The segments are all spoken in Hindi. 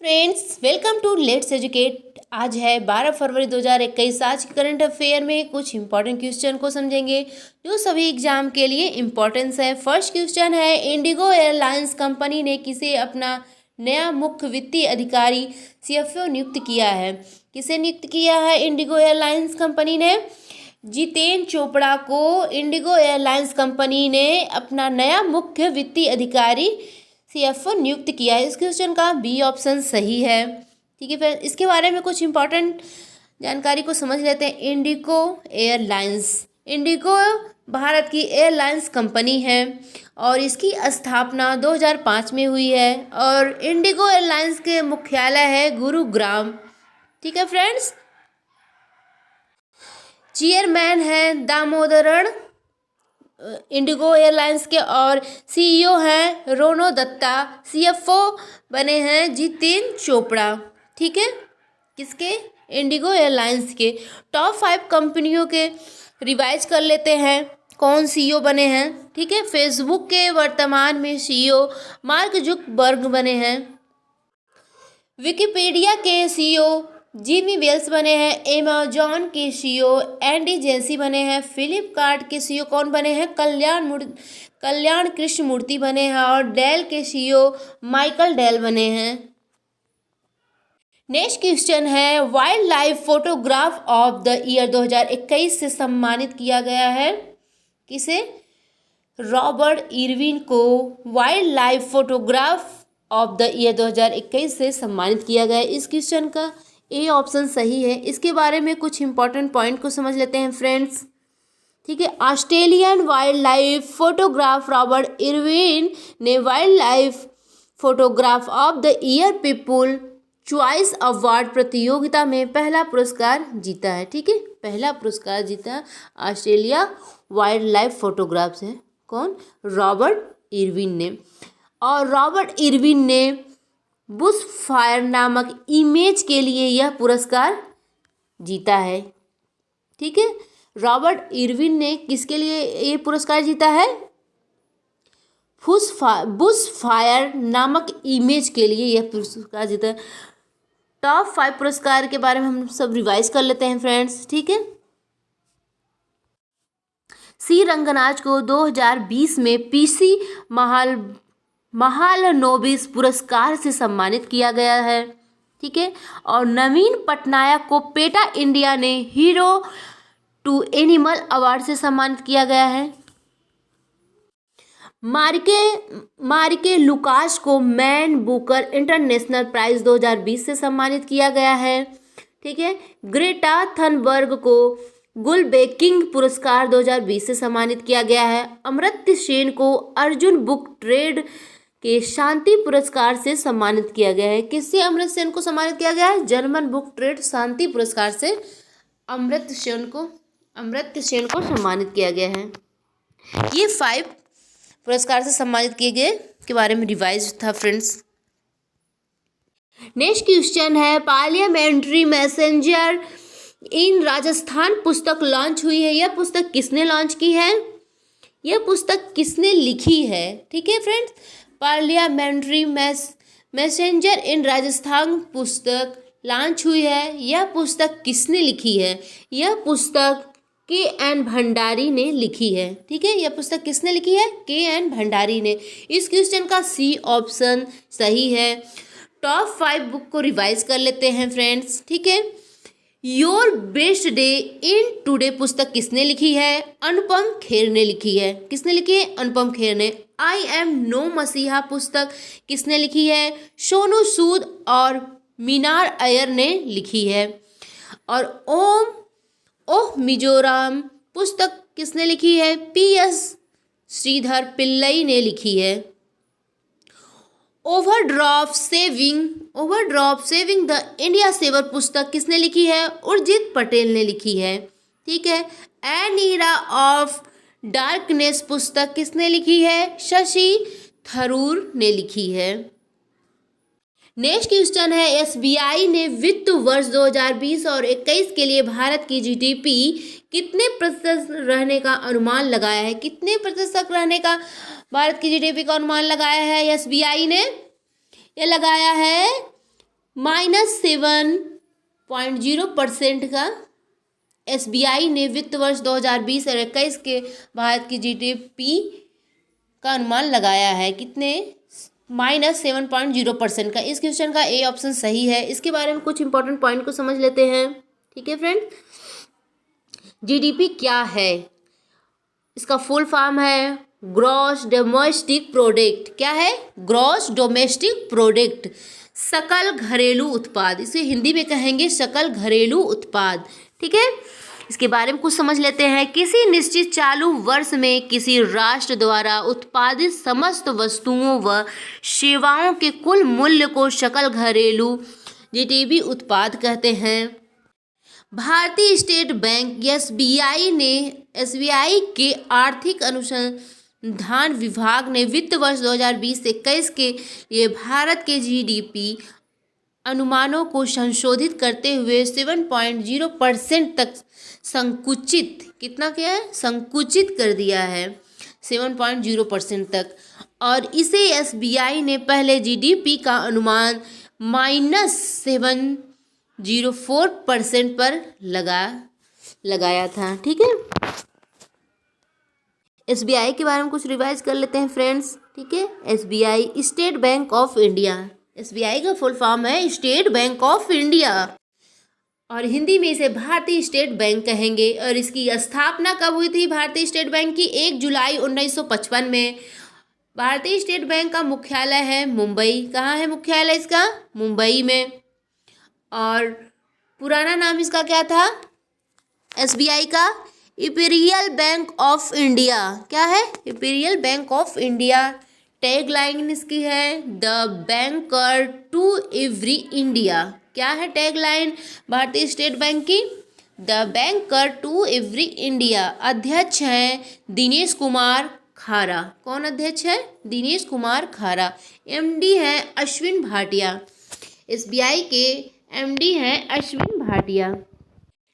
Friends, welcome to let's educate. आज है 12 फरवरी 2021। आज के करंट अफेयर में कुछ इंपॉर्टेंट क्वेश्चन को समझेंगे जो सभी एग्जाम के लिए इम्पोर्टेंस है। फर्स्ट क्वेश्चन है, इंडिगो एयरलाइंस कंपनी ने किसे अपना नया मुख्य वित्तीय अधिकारी सीएफओ नियुक्त किया है? किसे नियुक्त किया है इंडिगो एयरलाइंस कंपनी ने? जितेन चोपड़ा को इंडिगो एयरलाइंस कंपनी ने अपना नया मुख्य वित्तीय अधिकारी सीएफओ नियुक्त किया है। इस क्वेश्चन का बी ऑप्शन सही है। ठीक है, फिर इसके बारे में कुछ इंपॉर्टेंट जानकारी को समझ लेते हैं। इंडिगो भारत की एयरलाइंस कंपनी है और इसकी स्थापना 2005 में हुई है और इंडिगो एयरलाइंस के मुख्यालय है गुरुग्राम। ठीक है फ्रेंड्स। चेयरमैन है दामोदरन इंडिगो एयरलाइंस के और सीईओ हैं रोनो दत्ता। सीएफओ बने हैं जितेन चोपड़ा। ठीक है, किसके? इंडिगो एयरलाइंस के। टॉप 5 कंपनियों के रिवाइज कर लेते हैं, कौन सीईओ बने हैं। ठीक है, फेसबुक के वर्तमान में सीईओ मार्क जुकरबर्ग बने हैं। विकिपीडिया के सीईओ जिमी वेल्स बने हैं। अमेजॉन के सीईओ एंडी जेसी बने हैं। फ्लिपकार्ट के सीईओ कौन बने हैं? कल्याण कृष्णमूर्ति बने हैं और डेल के सीईओ माइकल डेल बने हैं। नेक्स्ट क्वेश्चन है, wild life photograph of the year 2021 से सम्मानित किया गया है। किसे? रॉबर्ट इरविन को wild life photograph of the year 2021 से सम्मानित किया गया है। इस क्वेश्चन का ए ऑप्शन सही है। इसके बारे में कुछ इंपॉर्टेंट पॉइंट को समझ लेते हैं फ्रेंड्स। ठीक है, Australian wildlife photograph Robert Irwin ने wildlife photograph of the year people choice award प्रतियोगिता में पहला पुरस्कार जीता है। ठीक है, पहला पुरस्कार जीता ऑस्ट्रेलिया वाइल्ड लाइफ फोटोग्राफ से। कौन? रॉबर्ट इरविन ने। और रॉबर्ट इरविन ने बुश फायर नामक इमेज के लिए यह पुरस्कार जीता है। ठीक है, रॉबर्ट इरविन ने किसके लिए ये पुरस्कार जीता है? बुश फायर नामक इमेज के लिए यह पुरस्कार जीता है। टॉप 5 पुरस्कार के बारे में हम सब रिवाइज कर लेते हैं फ्रेंड्स। ठीक है, सी रंगनाथ को 2020 में पीसी महालनोबिस पुरस्कार से सम्मानित किया गया है। ठीक है, और नवीन पटनायक को पेटा इंडिया ने हीरो टू एनिमल अवार्ड से सम्मानित किया गया है। मार्के लुकास को मैन बुकर इंटरनेशनल प्राइज 2020 से सम्मानित किया गया है। ठीक है, ग्रेटा थनबर्ग को गुलबेकिंग पुरस्कार 2020 से सम्मानित किया गया है। अमर्त्य सेन को अर्जुन बुक ट्रेड के शांति पुरस्कार से सम्मानित किया गया है। किससे अमर्त्य सेन को सम्मानित किया गया है? जर्मन बुक ट्रेड शांति पुरस्कार से अमर्त्य सेन को सम्मानित किया गया है। ये 5 पुरस्कार से सम्मानित किए गए के बारे में रिवाइज था फ्रेंड्स। नेक्स्ट क्वेश्चन है, पार्लियामेंट्री मैसेंजर इन राजस्थान पुस्तक लॉन्च हुई है। यह पुस्तक किसने लॉन्च की है? यह पुस्तक किसने लिखी है? ठीक है फ्रेंड्स, पार्लियामेंट्री मैसेंजर इन राजस्थान पुस्तक लॉन्च हुई है। यह पुस्तक किसने लिखी है? यह पुस्तक के.एन. भंडारी ने लिखी है। ठीक है, यह पुस्तक किसने लिखी है? के.एन. भंडारी ने। इस क्वेश्चन का सी ऑप्शन सही है। टॉप 5 बुक को रिवाइज कर लेते हैं फ्रेंड्स। ठीक है, your best day in today पुस्तक किसने लिखी है? अनुपम खेर ने लिखी है। किसने लिखी है? अनुपम खेर ने। आई एम नो मसीहा पुस्तक किसने लिखी है? सोनू सूद और मीनार अय्यर ने लिखी है। और ओह मिजोरम पुस्तक किसने लिखी है? पी.एस. श्रीधर पिल्लई ने लिखी है। Overdraft saving the India saver पुस्तक किसने लिखी है? उर्जित पटेल ने लिखी है। ठीक है, एन ईरा ऑफ डार्कनेस पुस्तक किसने लिखी है? शशि थरूर ने लिखी है। नेक्स्ट क्वेश्चन है, एसबीआई ने वित्त वर्ष 2020 और 21 के लिए भारत की जीडीपी कितने प्रतिशत रहने का अनुमान लगाया है? कितने प्रतिशत रहने का भारत की जीडीपी का अनुमान लगाया है एसबीआई ने? ये लगाया है -7.0% का एसबीआई ने वित्त वर्ष 2020 और 21 के भारत की जीडीपी का अनुमान लगाया है। कितने? -7.0% का। इस क्वेश्चन का ए ऑप्शन सही है। इसके बारे में कुछ इंपॉर्टेंट पॉइंट को समझ लेते हैं। ठीक है फ्रेंड, जीडीपी क्या है? इसका फुल फॉर्म है ग्रॉस डोमेस्टिक प्रोडक्ट। क्या है? ग्रॉस डोमेस्टिक प्रोडक्ट, सकल घरेलू उत्पाद। इसे हिंदी में कहेंगे सकल घरेलू उत्पाद। ठीक है, इसके बारे में कुछ समझ लेते हैं। किसी निश्चित चालू वर्ष में किसी राष्ट्र द्वारा उत्पादित समस्त वस्तुओं व सेवाओं के कुल मूल्य को सकल घरेलू जीडीपी उत्पाद कहते हैं। भारतीय स्टेट बैंक एसबीआई के आर्थिक अनुसंधान विभाग ने वित्त वर्ष 2020 से 21 के लिए भारत के जीडीपी अनुमानों को संशोधित करते हुए 7.0% तक संकुचित, कितना किया है? संकुचित कर दिया है 7.0% तक। और इसे एसबीआई ने पहले जीडीपी का अनुमान -7.04% पर लगाया था। ठीक है, एसबीआई के बारे में कुछ रिवाइज कर लेते हैं फ्रेंड्स। ठीक है, SBI state bank of India. SBI का फुल फॉर्म है स्टेट बैंक ऑफ इंडिया और हिंदी में इसे भारतीय स्टेट बैंक कहेंगे। और इसकी स्थापना कब हुई थी भारतीय स्टेट बैंक की? 1 जुलाई 1955 में। भारतीय स्टेट बैंक का मुख्यालय है मुंबई। कहाँ है मुख्यालय इसका? मुंबई में। और पुराना नाम इसका क्या था एसबीआई का? Imperial Bank of India. क्या है? Imperial Bank of India. Tag line इसकी है the banker to every India. क्या है tag line Bharatiya state bank की? The banker to every India. अध्यक्ष हैं दिनेश कुमार खारा। कौन अध्यक्ष है? दिनेश कुमार खारा। एमडी हैं अश्विन भाटिया। एसबीआई के एमडी हैं अश्विन भाटिया।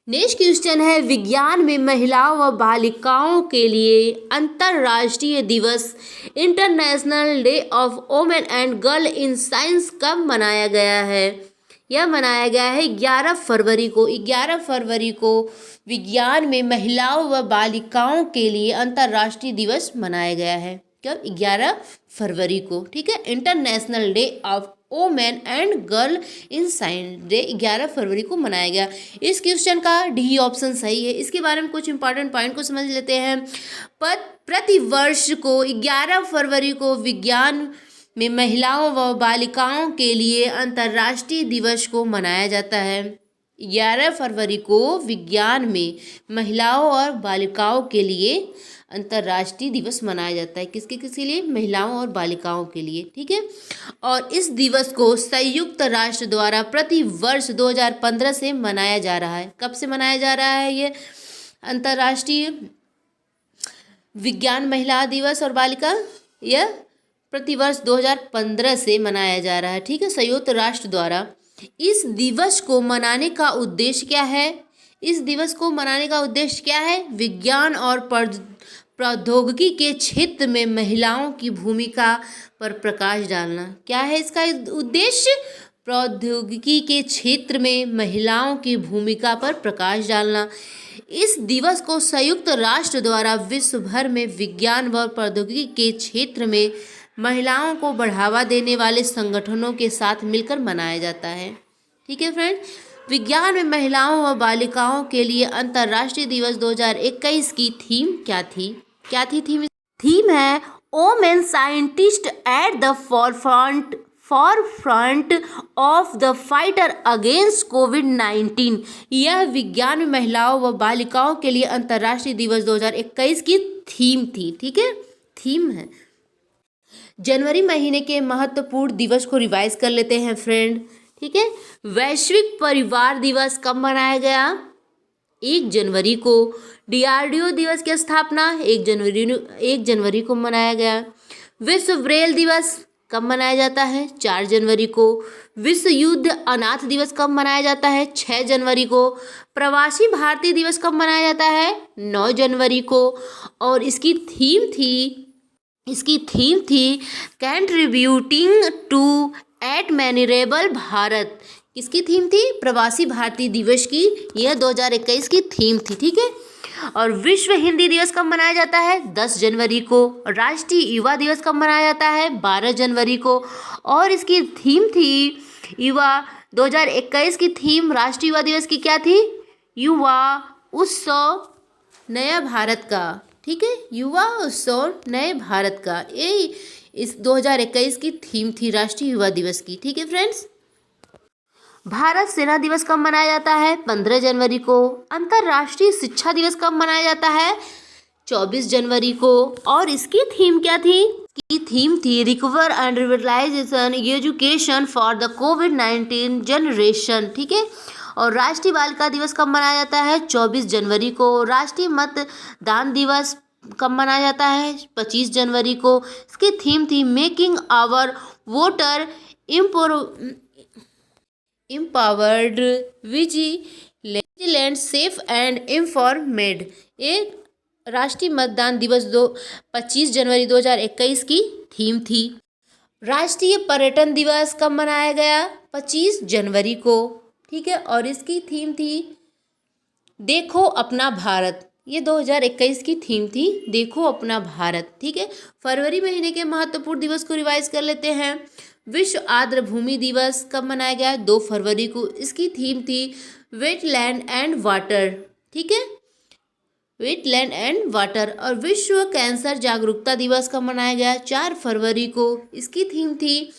नेक्स्ट क्वेश्चन है विज्ञान में महिलाओं व बालिकाओं के लिए अंतर्राष्ट्रीय दिवस international day of women and girl in science कब मनाया गया है? यह मनाया गया है 11 फरवरी को। 11 फरवरी को विज्ञान में महिलाओं व बालिकाओं के लिए अंतर्राष्ट्रीय दिवस मनाया गया है। कब? 11 फरवरी को। ठीक है, international day of women and girl in science day 11 फरवरी को मनाया गया। इस क्वेश्चन का डी ऑप्शन सही है। इसके बारे में कुछ इंपॉर्टेंट पॉइंट को समझ लेते हैं। प्रति वर्ष को 11 फरवरी को विज्ञान में महिलाओं व बालिकाओं के लिए अंतर्राष्ट्रीय दिवस को मनाया जाता है। 11 फरवरी को विज्ञान में महिलाओं और बालिकाओं के लिए अंतर्राष्ट्रीय दिवस मनाया जाता है। किसके किसके लिए? महिलाओं और बालिकाओं के लिए। ठीक है, और इस दिवस को संयुक्त राष्ट्र द्वारा प्रति वर्ष 2015 से मनाया जा रहा है। कब से मनाया जा रहा है ये अंतर्राष्ट्रीय विज्ञान महिला दिवस और बालिका? यह प्रतिवर्ष 2015 से मनाया जा रहा है। ठीक है, संयुक्त राष्ट्र द्वारा। इस दिवस को मनाने का उद्देश्य क्या है? इस दिवस को मनाने का उद्देश्य क्या है? विज्ञान और प्रौद्योगिकी के क्षेत्र में महिलाओं की भूमिका पर प्रकाश डालना। क्या है इसका उद्देश्य? प्रौद्योगिकी के क्षेत्र में महिलाओं की भूमिका पर प्रकाश डालना। इस दिवस को संयुक्त राष्ट्र द्वारा विश्व भर में विज्ञान व प्रौद्योगिकी के क्षेत्र में महिलाओं को बढ़ावा देने वाले संगठनों के साथ मिलकर मनाया जाता है। ठीक है फ्रेंड, विज्ञान में महिलाओं व बालिकाओं के लिए अंतर्राष्ट्रीय दिवस 2021 की थीम क्या थी? क्या थी थीम? थीम है women scientist at the forefront of the fighter against कोविड-19। यह विज्ञान में महिलाओं व बालिकाओं के लिए अंतर्राष्ट्रीय दिवस 2021 की थीम थी। ठीक है, थीम है। जनवरी महीने के महत्वपूर्ण दिवस को रिवाइज कर लेते हैं फ्रेंड। ठीक है, वैश्विक परिवार दिवस कब मनाया गया? 1 जनवरी को। डीआरडीओ दिवस की स्थापना 1 जनवरी को मनाया गया। विश्व ब्रेल दिवस कब मनाया जाता है? 4 जनवरी को। विश्व युद्ध अनाथ दिवस कब मनाया जाता है? 6 जनवरी को। प्रवासी भारतीय दिवस कब मनाया जाता है? 9 जनवरी को। और इसकी थीम थी कंट्रीब्यूटिंग टू एडमेनिरेबल भारत किसकी थीम थी? प्रवासी भारतीय दिवस की यह 2021 की थीम थी। ठीक है। और विश्व हिंदी दिवस कब मनाया जाता है? 10 जनवरी को। राष्ट्रीय युवा दिवस कब मनाया जाता है? 12 जनवरी को। और इसकी थीम थी युवा 2021 की थीम राष्ट्रीय युवा दिवस की क्या थी? युवा उत्सव नया भारत का। ठीक है। युवा उत्सव नए भारत का, ये इस 2021 की थीम थी राष्ट्रीय युवा दिवस की। ठीक है फ्रेंड्स। भारत सेना दिवस कब मनाया जाता है? 15 जनवरी को। अंतर्राष्ट्रीय शिक्षा दिवस कब मनाया जाता है? 24 जनवरी को। और इसकी थीम क्या थी? इसकी थीम थी recover and revitalization education for the कोविड-19 जनरेशन। ठीक है। और राष्ट्रीय बालिका दिवस कब मनाया जाता है? 24 जनवरी को। राष्ट्रीय मतदान दिवस कब मनाया जाता है? 25 जनवरी को। इसकी थीम थी making our voter empowered, vigilant, safe and informed. ये राष्ट्रीय मतदान दिवस 25 जनवरी 2021 की थीम थी। राष्ट्रीय पर्यटन दिवस कब मनाया गया? 25 जनवरी को। ठीक है। और इसकी थीम थी देखो अपना भारत। ये 2021 की थीम थी देखो अपना भारत। ठीक है। फरवरी महीने के महत्वपूर्ण दिवस को रिवाइज कर लेते हैं। विश्व आर्द्र भूमि दिवस कब मनाया गया? 2 फरवरी को। इसकी थीम थी वेटलैंड एंड वाटर। ठीक है। Wetland and water. और विश्व कैंसर जागरूकता दिवस कब मनाया गया? 4 फरवरी को। इसकी थीम थी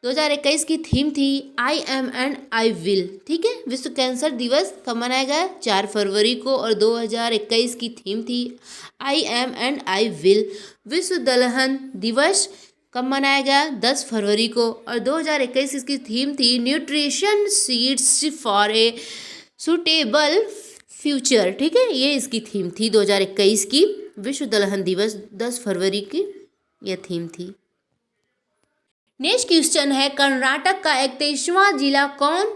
2021 की थीम थी I am and I will. ठीक है। विश्व कैंसर दिवस कब मनाया गया? 4 फरवरी को। और 2021 की थीम थी I am and I will. विश्व दलहन दिवस कब मनाया गया? 10 फरवरी को। और 2021 इसकी थीम थी nutrition seeds for a suitable future. ठीक है। ये इसकी थीम थी 2021 की। विश्व दलहन दिवस 10 फरवरी की यह थीम थी। नेक्स्ट क्वेश्चन है कर्नाटक का 31वां जिला कौन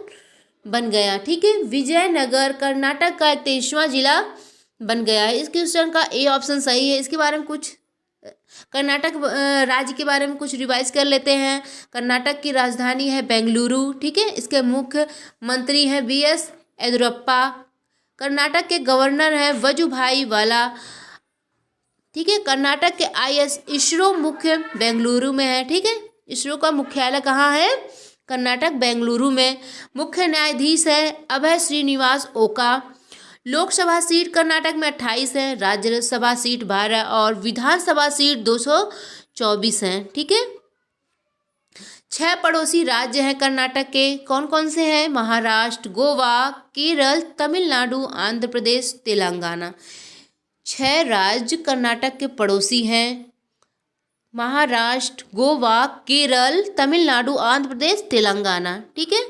बन गया? ठीक है। विजयनगर कर्नाटक का 31वां जिला बन गया है। इस क्वेश्चन का ए ऑप्शन सही है। इसके बारे में कुछ कर्नाटक राज्य के बारे में कुछ रिवाइज कर लेते हैं। कर्नाटक की राजधानी है बेंगलुरु। ठीक है। इसके मुख्य मंत्री हैं BS येदियुरप्पा। कर्नाटक के गवर्नर हैं वजुभाई वाला। ठीक है। कर्नाटक के IS इसरो मुख्य बेंगलुरु में है। ठीक है। इसरो का मुख्यालय कहाँ है? कर्नाटक बेंगलुरु में। मुख्य न्यायाधीश है अभय श्रीनिवास ओका। लोकसभा सीट कर्नाटक में 28 है, राज्यसभा सीट 12 और विधानसभा सीट 224 हैं। ठीक है। 6 पड़ोसी राज्य हैं कर्नाटक के। कौन कौन से हैं? महाराष्ट्र, गोवा, केरल, तमिलनाडु, आंध्र प्रदेश, तेलंगाना। 6 राज्य कर्नाटक के पड़ोसी हैं। महाराष्ट्र, गोवा, केरल, तमिलनाडु, आंध्र प्रदेश, तेलंगाना। ठीक है।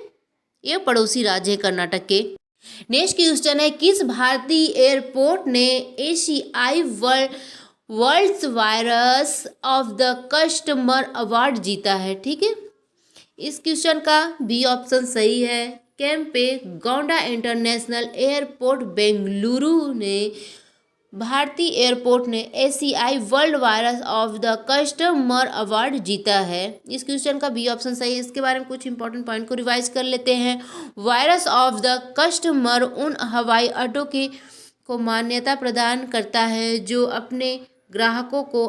ये पड़ोसी राज्य है कर्नाटक के। नेक्स्ट क्वेश्चन है किस भारतीय एयरपोर्ट ने एशियाई world's voice of the customer award जीता है? ठीक है। इस क्वेश्चन का बी ऑप्शन सही है। केम्पे गौड़ा इंटरनेशनल एयरपोर्ट बेंगलुरु ने भारतीय एयरपोर्ट ने एशियाई world virus of the customer award जीता है। इस क्वेश्चन का बी ऑप्शन सही है। इसके बारे में कुछ इंपॉर्टेंट पॉइंट को रिवाइज कर लेते हैं। वायरस ऑफ द कस्टमर उन हवाई अड्डों को मान्यता प्रदान करता है जो अपने ग्राहकों को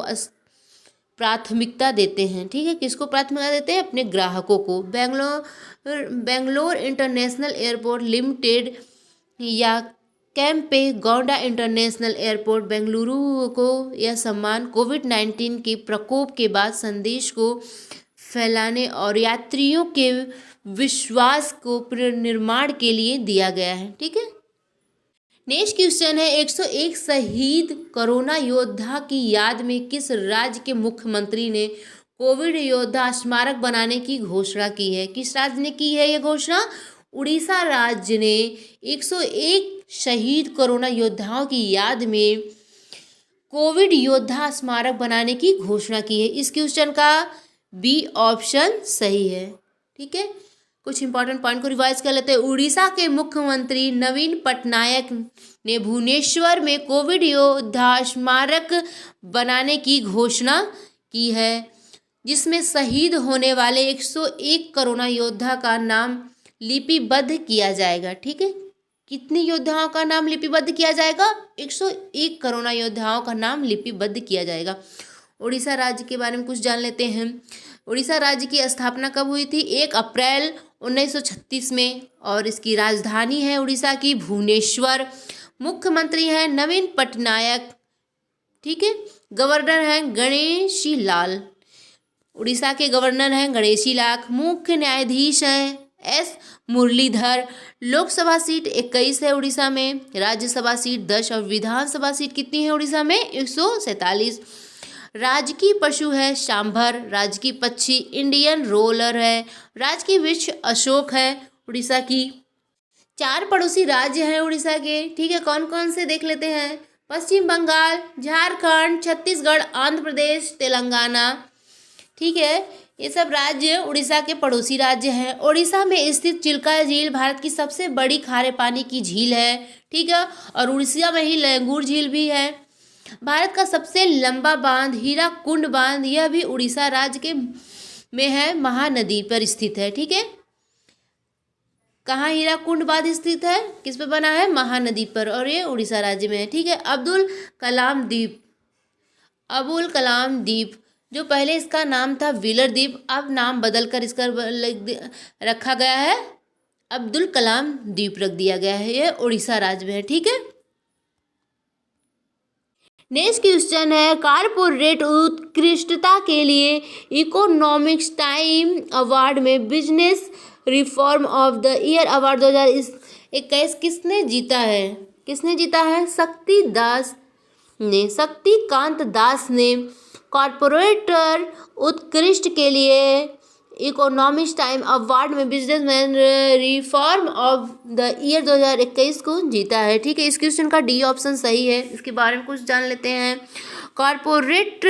प्राथमिकता देते हैं। ठीक है। किसको प्राथमिकता देते हैं? अपने ग्राहकों को। बेंगलोर इंटरनेशनल एयरपोर्ट लिमिटेड या केम्पे गौड़ा इंटरनेशनल एयरपोर्ट बेंगलुरु को यह सम्मान कोविड-19 के प्रकोप के बाद संदेश को फैलाने और यात्रियों के विश्वास को पुनर्निर्माण के लिए दिया गया है। ठीक है। नेक्स्ट क्वेश्चन है 101 शहीद कोरोना योद्धा की याद में किस राज्य के मुख्यमंत्री ने कोविड योद्धा स्मारक बनाने की घोषणा की है? किस राज्य ने की है यह घोषणा? उड़ीसा राज्य ने 101 शहीद कोरोना योद्धाओं की याद में कोविड योद्धा स्मारक बनाने की घोषणा की है। इस क्वेश्चन का बी ऑप्शन सही है। ठीक है। कुछ इंपॉर्टेंट पॉइंट को रिवाइज कर लेते हैं। उड़ीसा के मुख्यमंत्री नवीन पटनायक ने भुवनेश्वर में कोविड योद्धा स्मारक बनाने की घोषणा की है। जिसमें शहीद होने वाले 101 कोरोना योद्धा का नाम लिपिबद्ध किया जाएगा। ठीक है, कितने योद्धाओं का नाम लिपिबद्ध किया जाएगा? 101 कोरोना योद्धाओं का नाम लिपिबद्ध किया जाएगा। उड़ीसा राज्य के बारे में कुछ जान लेते हैं। उड़ीसा राज्य की स्थापना कब हुई थी? 1 अप्रैल 1936 में, और इसकी राजधानी है उड़ीसा की भुवनेश्वर। मुख्यमंत्री हैं नवीन पटनायक। ठीक है, गवर्नर हैं गणेशी लाल। उड़ीसा के गवर्नर हैं गणेशी लाल। मुख्य न्यायाधीश हैं एस मुरलीधर। लोकसभा सीट 21 है उड़ीसा में, राज्यसभा सीट 10 और विधानसभा सीट कितनी है उड़ीसा में? 147। राजकीय पशु है सांभर। राजकीय पक्षी इंडियन रोलर है। राजकीय वृक्ष अशोक है उड़ीसा की। 4 पड़ोसी राज्य हैं उड़ीसा के। ठीक है, कौन कौन से देख लेते हैं? पश्चिम बंगाल, झारखंड, छत्तीसगढ़, आंध्र प्रदेश, तेलंगाना। ठीक है, ये सब राज्य उड़ीसा के पड़ोसी राज्य हैं। उड़ीसा में स्थित चिल्का झील भारत की सबसे बड़ी खारे पानी की झील है। ठीक है, और उड़ीसा में ही लंगूर झील भी है। भारत का सबसे लंबा बांध हीराकुंड बांध, यह भी उड़ीसा राज्य के में है, महानदी पर स्थित है। ठीक है, कहाँ हीराकुंड बांध स्थित है? किस पे बना है? महानदी पर, और ये उड़ीसा राज्य में है। ठीक है, अब्दुल कलाम द्वीप, जो पहले इसका नाम था व्हीलर द्वीप, अब नाम बदलकर इसका रखा गया है अब्दुल कलाम द्वीप रख दिया गया है। यह उड़ीसा राज्य में है। ठीक है, नेक्स्ट क्वेश्चन है, कारपोरेट उत्कृष्टता के लिए इकोनॉमिक्स टाइम अवार्ड में business reform of the year award 2021 किसने जीता है? किसने जीता है? शक्तिकांत दास ने कॉरपोरेटर उत्कृष्ट के लिए इकोनॉमिक्स टाइम अवार्ड में businessman reform of the year 2021 को जीता है। ठीक है, इस क्वेश्चन का डी ऑप्शन सही है। इसके बारे में कुछ जान लेते हैं। कॉरपोरेट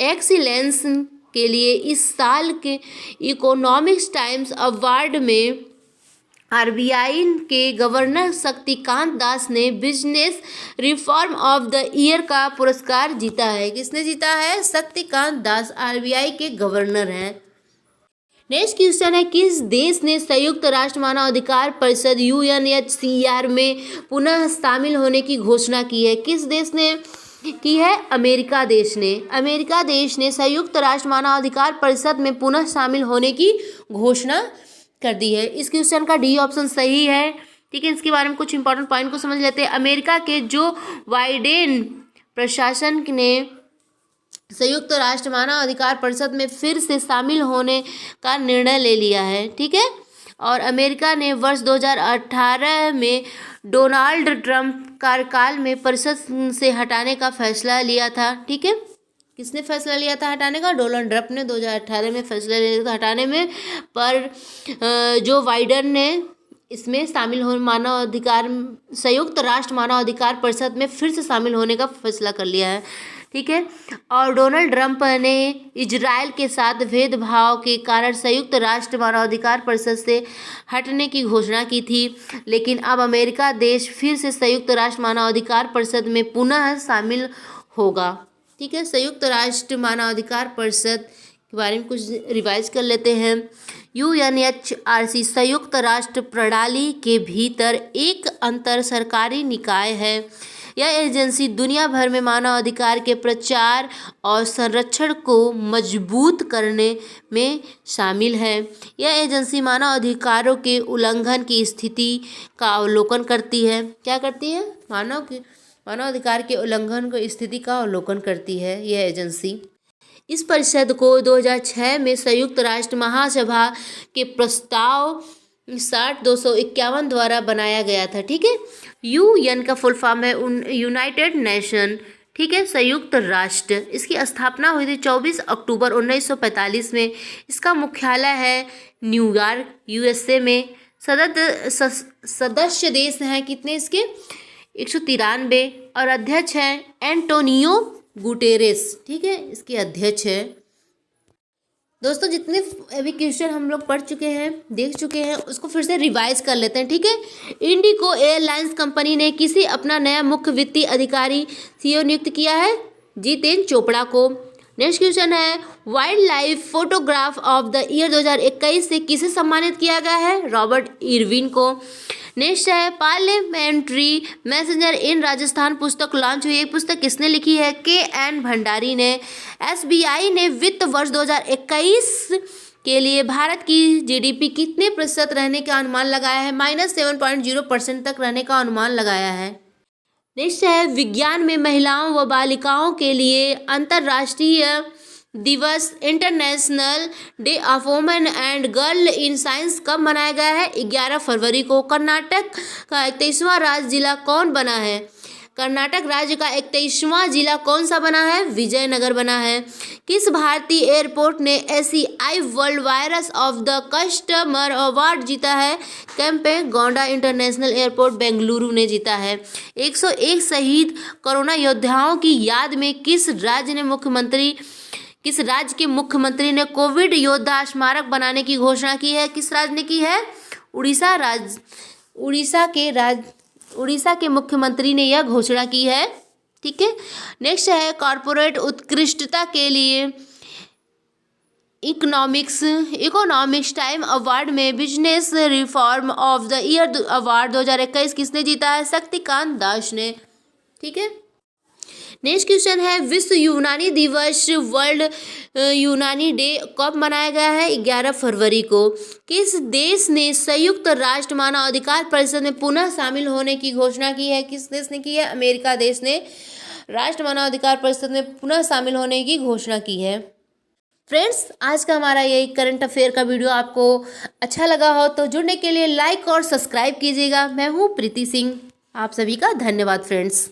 एक्सीलेंस के लिए इस साल के इकोनॉमिक्स टाइम्स अवार्ड में आरबीआई के गवर्नर शक्तिकांत दास ने business reform of the year का पुरस्कार जीता है। किसने जीता है? शक्तिकांत दास आरबीआई के गवर्नर हैं। नेक्स्ट क्वेश्चन है, किस देश ने संयुक्त राष्ट्र मानव अधिकार परिषद यूएनएचसीआर में पुनः शामिल होने की घोषणा की है? किस देश ने की है? अमेरिका देश ने। अमेरिका देश ने संयुक्त राष्ट्र मानव अधिकार परिषद में पुनः शामिल होने की घोषणा कर दी है। इस क्वेश्चन का डी ऑप्शन सही है। ठीक है, इसके बारे में कुछ इंपॉर्टेंट पॉइंट को समझ लेते हैं। अमेरिका के जो बाइडेन प्रशासन ने संयुक्त राष्ट्र मानव अधिकार परिषद में फिर से शामिल होने का निर्णय ले लिया है। ठीक है, और अमेरिका ने वर्ष 2018 में डोनाल्ड ट्रंप कार्यकाल में परिषद से हटाने का फैसला लिया था। ठीक है, किसने फैसला लिया था हटाने का? डोनाल्ड ट्रंप ने 2018 में फैसला लिया था हटाने में, पर जो बाइडेन ने इसमें शामिल हो संयुक्त राष्ट्र मानव अधिकार परिषद में फिर से शामिल होने का फैसला कर लिया है। ठीक है, और डोनाल्ड ट्रंप ने इजराइल के साथ भेदभाव के कारण संयुक्त राष्ट्र मानवाधिकार परिषद से हटने की घोषणा की थी, लेकिन अब अमेरिका देश फिर से संयुक्त राष्ट्र मानवाधिकार परिषद में पुनः शामिल होगा। ठीक है, संयुक्त राष्ट्र मानवाधिकार परिषद के बारे में कुछ रिवाइज कर लेते हैं। यूएनएचआरसी संयुक्त राष्ट्र प्रणाली के भीतर एक अंतर सरकारी निकाय है। यह एजेंसी दुनिया भर में मानव अधिकार के प्रचार और संरक्षण को मजबूत करने में शामिल है। यह एजेंसी मानव अधिकारों के उल्लंघन की स्थिति का अवलोकन करती है। क्या करती है? मानव अधिकार के उल्लंघन की स्थिति का अवलोकन करती है यह एजेंसी। इस परिषद को 2006 में संयुक्त राष्ट्र महासभा के प्रस्ताव 60-251 द्वारा बनाया गया था। ठीक है, यूएन का फुल फॉर्म है यूनाइटेड नेशन। ठीक है, संयुक्त राष्ट्र। इसकी स्थापना हुई थी 24 अक्टूबर 1945 में। इसका मुख्यालय है न्यूयॉर्क, यूएसए में। सदस्य देश हैं कितने इसके? 193, और अध्यक्ष हैं एंटोनियो गुटेरेस। ठीक है, इसके अध्यक्ष है। दोस्तों, जितने अभी क्वेश्चन हम लोग पढ़ चुके हैं, देख चुके हैं, उसको फिर से रिवाइज कर लेते हैं। ठीक है, इंडिगो एयरलाइंस कंपनी ने किसे अपना नया मुख्य वित्तीय अधिकारी सीईओ नियुक्त किया है? जितेंद्र चोपड़ा को। नेक्स्ट क्वेश्चन है wild life photograph of the year 2021 से किसे सम्मानित किया गया है? रॉबर्ट इरविन को। नेक्स्ट है पार्लियामेंट्री मैसेंजर इन राजस्थान पुस्तक लॉन्च हुई है। पुस्तक किसने लिखी है? KN भंडारी ने। SBI ने वित्त वर्ष 2021 के लिए भारत की GDP कितने प्रतिशत रहने का अनुमान लगाया है? -7.0% तक रहने का अनुमान लगाया है। नेक्स्ट है विज्ञान में महिलाओं व बालिकाओं के लिए अंतर्राष्ट्रीय दिवस international day of women and girl in science कब मनाया गया है? 11 फरवरी को। कर्नाटक का 31वां राज्य जिला कौन बना है? कर्नाटक राज्य का 31वां जिला कौन सा बना है? विजयनगर बना है। किस भारतीय एयरपोर्ट ने ACI world virus of the customer award जीता है? कैंपेगौड़ा इंटरनेशनल एयरपोर्ट बेंगलुरु ने जीता है। 101 शहीद कोरोना योद्धाओं की याद में किस राज्य के मुख्यमंत्री ने कोविड योद्धा स्मारक बनाने की घोषणा की है? किस राज्य ने की है? उड़ीसा के मुख्यमंत्री ने यह घोषणा की है। ठीक है। नेक्स्ट है कॉर्पोरेट उत्कृष्टता के लिए इकोनॉमिक्स टाइम अवार्ड में business reform of the year award 2021 किसने जीता है? शक्तिकांत दास ने। ठीक है। नेक्स्ट क्वेश्चन है विश्व यूनानी दिवस वर्ल्ड यूनानी डे कब मनाया गया है? 11 फरवरी को। किस देश ने संयुक्त राष्ट्र मानव अधिकार परिषद में पुनः शामिल होने की घोषणा की है? किस देश ने की है? अमेरिका देश ने राष्ट्र मानव अधिकार परिषद में पुनः शामिल होने की घोषणा की है। फ्रेंड्स, आज का हमारा यही करंट अफेयर का वीडियो आपको अच्छा लगा हो तो जुड़ने के लिए लाइक और सब्सक्राइब कीजिएगा। मैं हूँ प्रीति सिंह। आप सभी का धन्यवाद फ्रेंड्स।